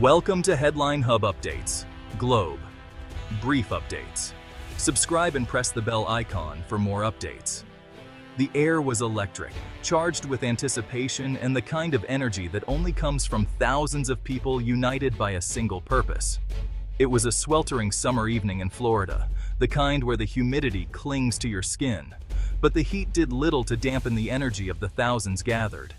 Welcome to Headline Hub Updates. Globe. Brief updates. Subscribe and press the bell icon for more updates. The air was electric, charged with anticipation and the kind of energy that only comes from thousands of people united by a single purpose. It was a sweltering summer evening in Florida, the kind where the humidity clings to your skin. But the heat did little to dampen the energy of the thousands gathered.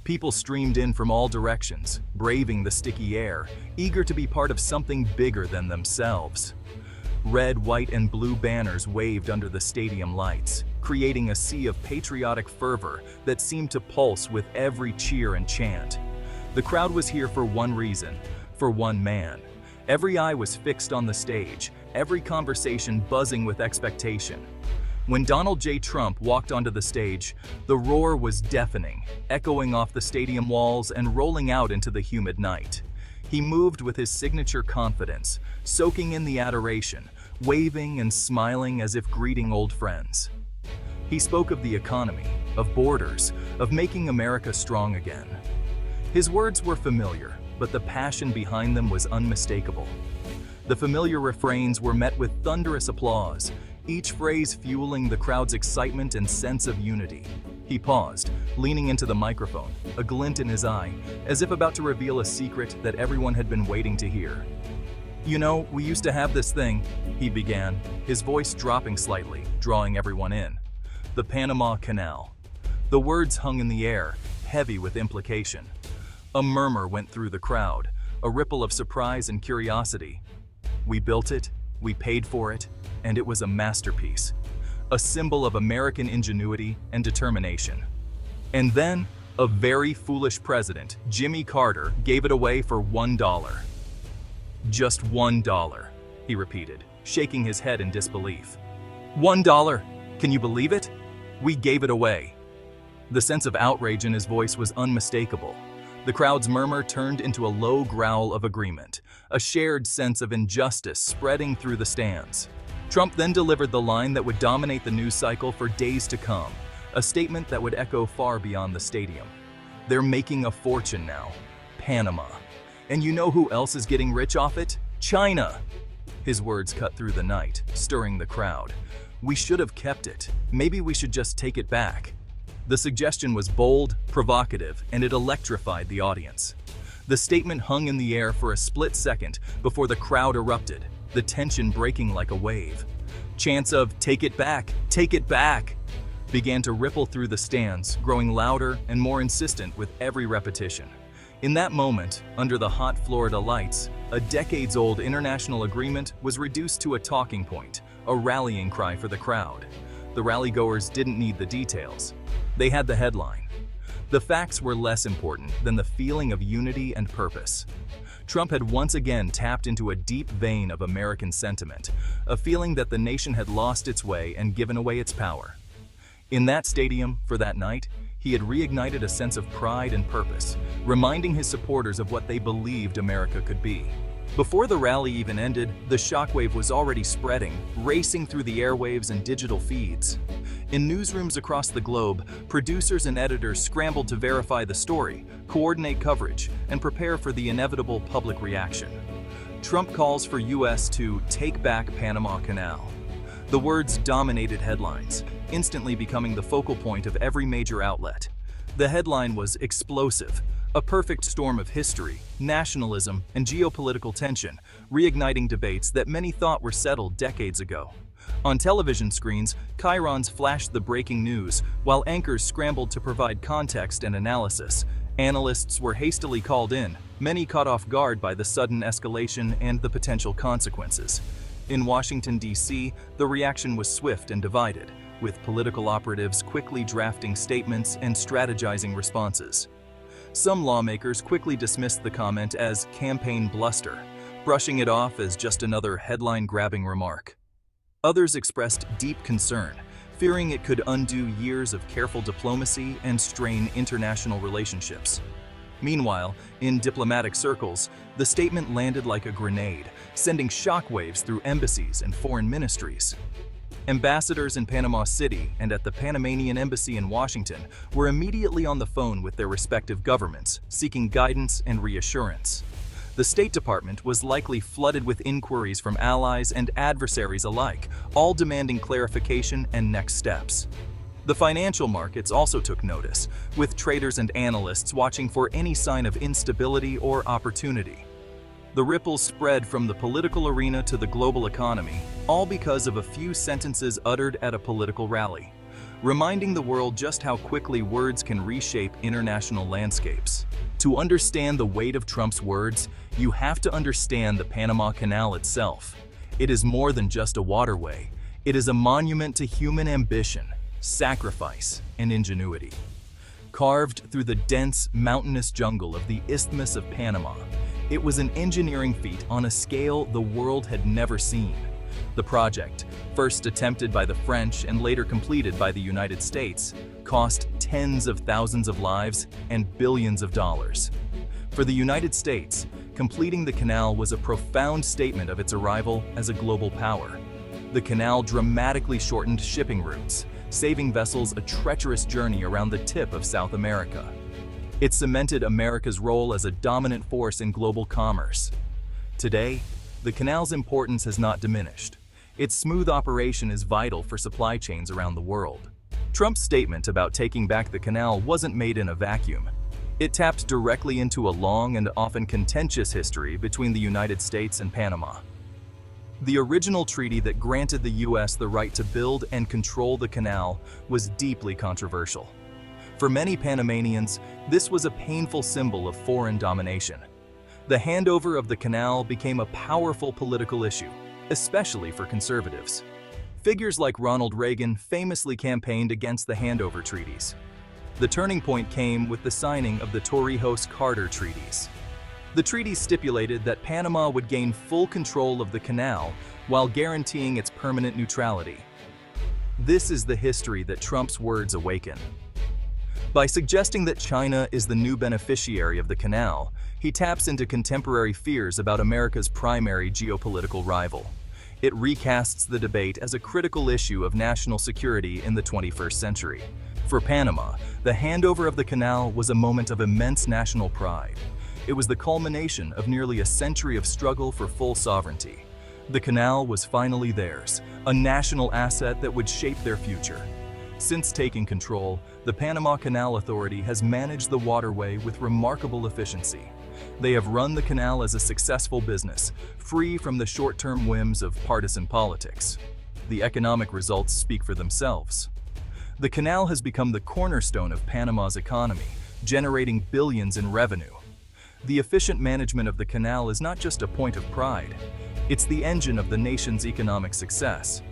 People streamed in from all directions, braving the sticky air, eager to be part of something bigger than themselves. Red, white, and blue banners waved under the stadium lights, creating a sea of patriotic fervor that seemed to pulse with every cheer and chant. The crowd was here for one reason, for one man. Every eye was fixed on the stage, every conversation buzzing with expectation. When Donald J. Trump walked onto the stage, the roar was deafening, echoing off the stadium walls and rolling out into the humid night. He moved with his signature confidence, soaking in the adoration, waving and smiling as if greeting old friends. He spoke of the economy, of borders, of making America strong again. His words were familiar, but the passion behind them was unmistakable. The familiar refrains were met with thunderous applause, each phrase fueling the crowd's excitement and sense of unity. He paused, leaning into the microphone, a glint in his eye, as if about to reveal a secret that everyone had been waiting to hear. "You know, we used to have this thing," he began, his voice dropping slightly, drawing everyone in. "The Panama Canal." The words hung in the air, heavy with implication. A murmur went through the crowd, a ripple of surprise and curiosity. "We built it, we paid for it, and it was a masterpiece, a symbol of American ingenuity and determination." And then, a very foolish president, Jimmy Carter, gave it away for $1. "Just $1, he repeated, shaking his head in disbelief. $1, can you believe it? We gave it away." The sense of outrage in his voice was unmistakable. The crowd's murmur turned into a low growl of agreement, a shared sense of injustice spreading through the stands. Trump then delivered the line that would dominate the news cycle for days to come, a statement that would echo far beyond the stadium. "They're making a fortune now. Panama. And you know who else is getting rich off it? China." His words cut through the night, stirring the crowd. "We should have kept it. Maybe we should just take it back." The suggestion was bold, provocative, and it electrified the audience. The statement hung in the air for a split second before the crowd erupted, the tension breaking like a wave. Chants of take it back," began to ripple through the stands, growing louder and more insistent with every repetition. In that moment, under the hot Florida lights, a decades-old international agreement was reduced to a talking point, a rallying cry for the crowd. The rallygoers didn't need the details. They had the headline. The facts were less important than the feeling of unity and purpose. Trump had once again tapped into a deep vein of American sentiment, a feeling that the nation had lost its way and given away its power. In that stadium, for that night, he had reignited a sense of pride and purpose, reminding his supporters of what they believed America could be. Before the rally even ended, the shockwave was already spreading, racing through the airwaves and digital feeds. In newsrooms across the globe, producers and editors scrambled to verify the story, coordinate coverage, and prepare for the inevitable public reaction. Trump calls for U.S. to take back Panama Canal. The words dominated headlines, instantly becoming the focal point of every major outlet. The headline was explosive, a perfect storm of history, nationalism, and geopolitical tension, reigniting debates that many thought were settled decades ago. On television screens, chyrons flashed the breaking news, while anchors scrambled to provide context and analysis. Analysts were hastily called in, many caught off guard by the sudden escalation and the potential consequences. In Washington, D.C., the reaction was swift and divided, with political operatives quickly drafting statements and strategizing responses. Some lawmakers quickly dismissed the comment as campaign bluster, brushing it off as just another headline-grabbing remark. Others expressed deep concern, fearing it could undo years of careful diplomacy and strain international relationships. Meanwhile, in diplomatic circles, the statement landed like a grenade, sending shockwaves through embassies and foreign ministries. Ambassadors in Panama City and at the Panamanian Embassy in Washington were immediately on the phone with their respective governments, seeking guidance and reassurance. The State Department was likely flooded with inquiries from allies and adversaries alike, all demanding clarification and next steps. The financial markets also took notice, with traders and analysts watching for any sign of instability or opportunity. The ripples spread from the political arena to the global economy, all because of a few sentences uttered at a political rally, reminding the world just how quickly words can reshape international landscapes. To understand the weight of Trump's words, you have to understand the Panama Canal itself. It is more than just a waterway. It is a monument to human ambition, sacrifice, and ingenuity. Carved through the dense, mountainous jungle of the Isthmus of Panama, it was an engineering feat on a scale the world had never seen. The project, first attempted by the French and later completed by the United States, cost tens of thousands of lives and billions of dollars. For the United States, completing the canal was a profound statement of its arrival as a global power. The canal dramatically shortened shipping routes, saving vessels a treacherous journey around the tip of South America. It cemented America's role as a dominant force in global commerce. Today, the canal's importance has not diminished. Its smooth operation is vital for supply chains around the world. Trump's statement about taking back the canal wasn't made in a vacuum. It tapped directly into a long and often contentious history between the United States and Panama. The original treaty that granted the U.S. the right to build and control the canal was deeply controversial. For many Panamanians, this was a painful symbol of foreign domination. The handover of the canal became a powerful political issue, especially for conservatives. Figures like Ronald Reagan famously campaigned against the handover treaties. The turning point came with the signing of the Torrijos-Carter treaties. The treaties stipulated that Panama would gain full control of the canal while guaranteeing its permanent neutrality. This is the history that Trump's words awaken. By suggesting that China is the new beneficiary of the canal, he taps into contemporary fears about America's primary geopolitical rival. It recasts the debate as a critical issue of national security in the 21st century. For Panama, the handover of the canal was a moment of immense national pride. It was the culmination of nearly a century of struggle for full sovereignty. The canal was finally theirs, a national asset that would shape their future. Since taking control, the Panama Canal Authority has managed the waterway with remarkable efficiency. They have run the canal as a successful business, free from the short-term whims of partisan politics. The economic results speak for themselves. The canal has become the cornerstone of Panama's economy, generating billions in revenue. The efficient management of the canal is not just a point of pride, it's the engine of the nation's economic success.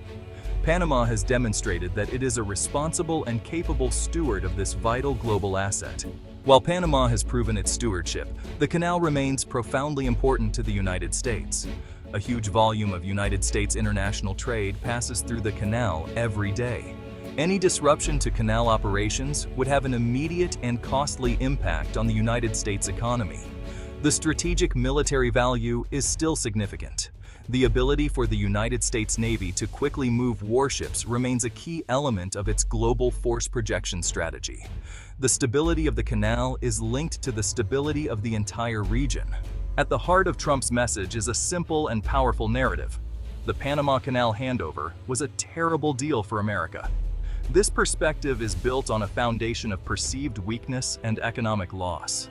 Panama has demonstrated that it is a responsible and capable steward of this vital global asset. While Panama has proven its stewardship, the canal remains profoundly important to the United States. A huge volume of United States international trade passes through the canal every day. Any disruption to canal operations would have an immediate and costly impact on the United States economy. The strategic military value is still significant. The ability for the United States Navy to quickly move warships remains a key element of its global force projection strategy. The stability of the canal is linked to the stability of the entire region. At the heart of Trump's message is a simple and powerful narrative. The Panama Canal handover was a terrible deal for America. This perspective is built on a foundation of perceived weakness and economic loss.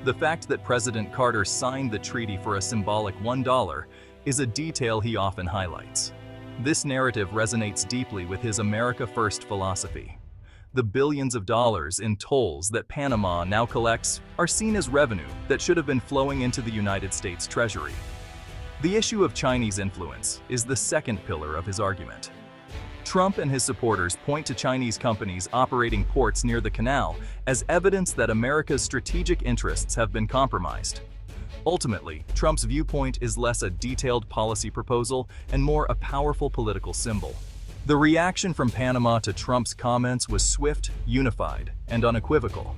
The fact that President Carter signed the treaty for a symbolic $1 is a detail he often highlights. This narrative resonates deeply with his America First philosophy. The billions of dollars in tolls that Panama now collects are seen as revenue that should have been flowing into the United States Treasury. The issue of Chinese influence is the second pillar of his argument. Trump and his supporters point to Chinese companies operating ports near the canal as evidence that America's strategic interests have been compromised. Ultimately, Trump's viewpoint is less a detailed policy proposal and more a powerful political symbol. The reaction from Panama to Trump's comments was swift, unified, and unequivocal.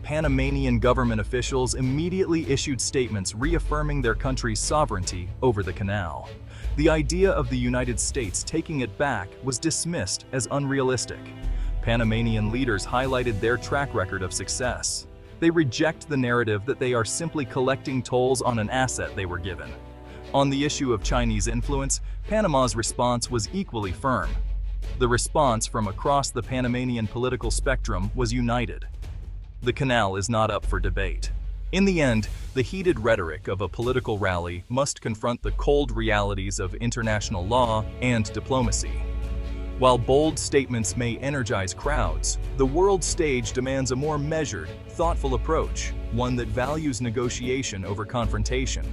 Panamanian government officials immediately issued statements reaffirming their country's sovereignty over the canal. The idea of the United States taking it back was dismissed as unrealistic. Panamanian leaders highlighted their track record of success. They reject the narrative that they are simply collecting tolls on an asset they were given. On the issue of Chinese influence, Panama's response was equally firm. The response from across the Panamanian political spectrum was united. The canal is not up for debate. In the end, the heated rhetoric of a political rally must confront the cold realities of international law and diplomacy. While bold statements may energize crowds, the world stage demands a more measured, thoughtful approach, one that values negotiation over confrontation.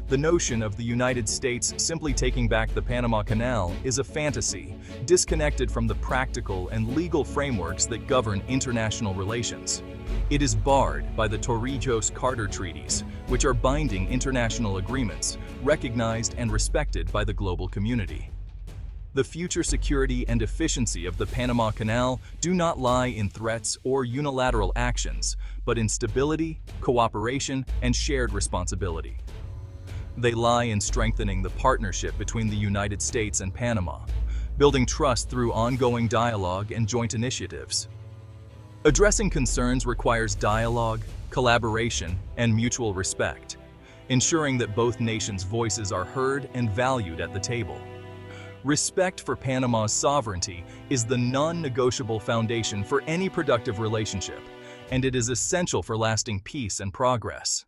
The notion of the United States simply taking back the Panama Canal is a fantasy, disconnected from the practical and legal frameworks that govern international relations. It is barred by the Torrijos-Carter treaties, which are binding international agreements, recognized and respected by the global community. The future security and efficiency of the Panama Canal do not lie in threats or unilateral actions, but in stability, cooperation, and shared responsibility. They lie in strengthening the partnership between the United States and Panama, building trust through ongoing dialogue and joint initiatives. Addressing concerns requires dialogue, collaboration, and mutual respect, ensuring that both nations' voices are heard and valued at the table. Respect for Panama's sovereignty is the non-negotiable foundation for any productive relationship, and it is essential for lasting peace and progress.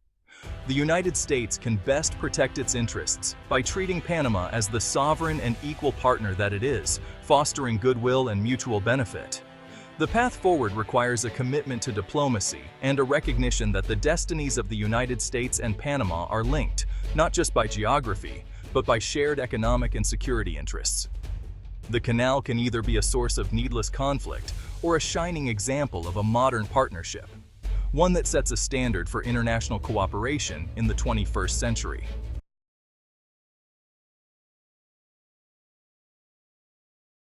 The United States can best protect its interests by treating Panama as the sovereign and equal partner that it is, fostering goodwill and mutual benefit. The path forward requires a commitment to diplomacy and a recognition that the destinies of the United States and Panama are linked, not just by geography, but by shared economic and security interests. The canal can either be a source of needless conflict or a shining example of a modern partnership, one that sets a standard for international cooperation in the 21st century.